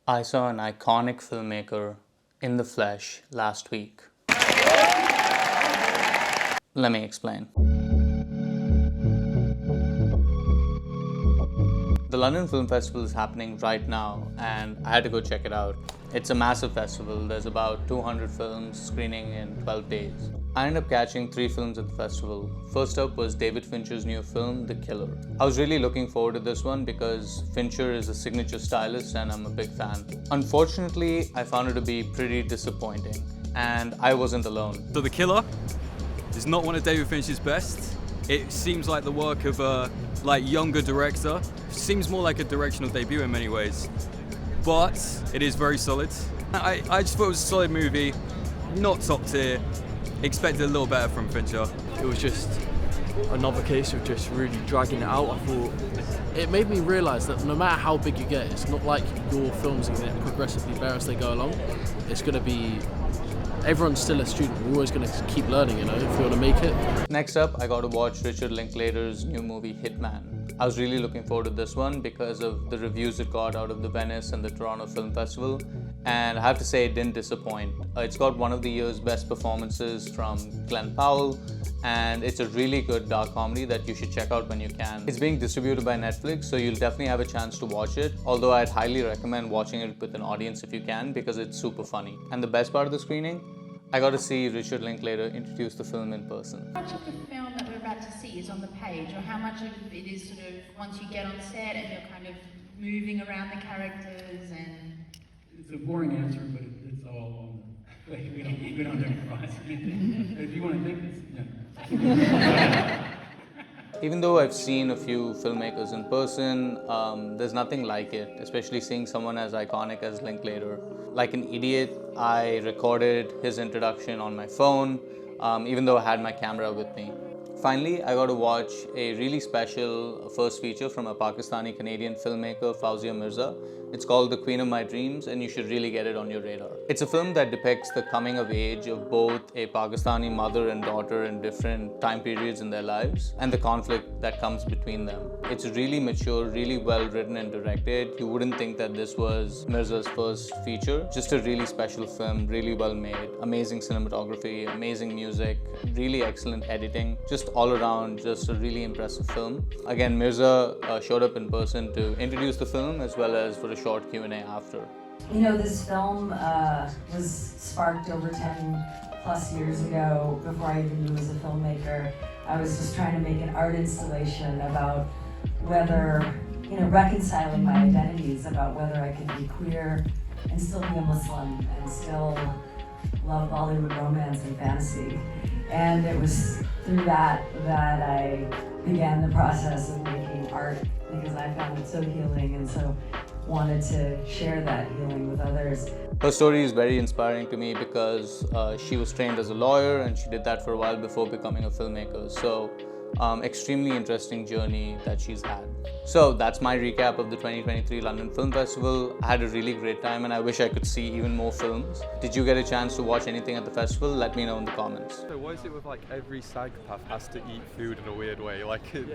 I saw an iconic filmmaker in the flesh last week. Let me explain. The London Film Festival is happening right now and I had to go check it out. It's a massive festival. There's about 200 films screening in 12 days. I ended up catching 3 films at the festival. First up was David Fincher's new film, The Killer. I was really looking forward to this one because Fincher is a signature stylist and I'm a big fan. Unfortunately, I found it to be pretty disappointing and I wasn't alone. So The Killer is not one of David Fincher's best. It seems like the work of a younger director. Seems more like a directional debut in many ways. But it is very solid. I just thought it was a solid movie, not top tier. Expected a little better from Fincher. It was just another case of just really dragging it out. I thought it made me realise that no matter how big you get, it's not like your films are going to get progressively better as they go along. It's going to be, everyone's still a student. We're always going to keep learning, if you want to make it. Next up, I got to watch Richard Linklater's new movie, Hitman. I was really looking forward to this one because of the reviews it got out of the Venice and the Toronto Film Festival. And I have to say it didn't disappoint. It's got one of the year's best performances from Glenn Powell, and it's a really good dark comedy that you should check out when you can. It's being distributed by Netflix, so you'll definitely have a chance to watch it, although I'd highly recommend watching it with an audience if you can because it's super funny. And the best part of the screening? I got to see Richard Linklater introduce the film in person. How much of the film that we're about to see is on the page, or how much of it is sort of once you get on set and you're kind of moving around the characters and... It's a boring answer, but it's all on the... we don't improvise. If you want to think this, yeah. Even though I've seen a few filmmakers in person, there's nothing like it, especially seeing someone as iconic as Linklater. Like an idiot, I recorded his introduction on my phone, even though I had my camera with me. Finally, I got to watch a really special first feature from a Pakistani-Canadian filmmaker, Fawzia Mirza. It's called The Queen of My Dreams, and you should really get it on your radar. It's a film that depicts the coming of age of both a Pakistani mother and daughter in different time periods in their lives, and the conflict that comes between them. It's really mature, really well written and directed. You wouldn't think that this was Mirza's first feature. Just a really special film, really well made. Amazing cinematography, amazing music, really excellent editing. Just all around, just a really impressive film. Again, Mirza showed up in person to introduce the film as well as for a short Q&A after. This film was sparked over 10 plus years ago before I even knew as a filmmaker. I was just trying to make an art installation about whether, reconciling my identities, about whether I could be queer and still be a Muslim and still love Bollywood romance and fantasy. And it was through that I began the process of making art because I found it so healing and so wanted to share that healing with others. Her story is very inspiring to me because she was trained as a lawyer and she did that for a while before becoming a filmmaker. So extremely interesting journey that she's had. So that's my recap of the 2023 London Film Festival. I had a really great time and I wish I could see even more films. Did you get a chance to watch anything at the festival? Let me know in the comments. So why is it with every psychopath has to eat food in a weird way?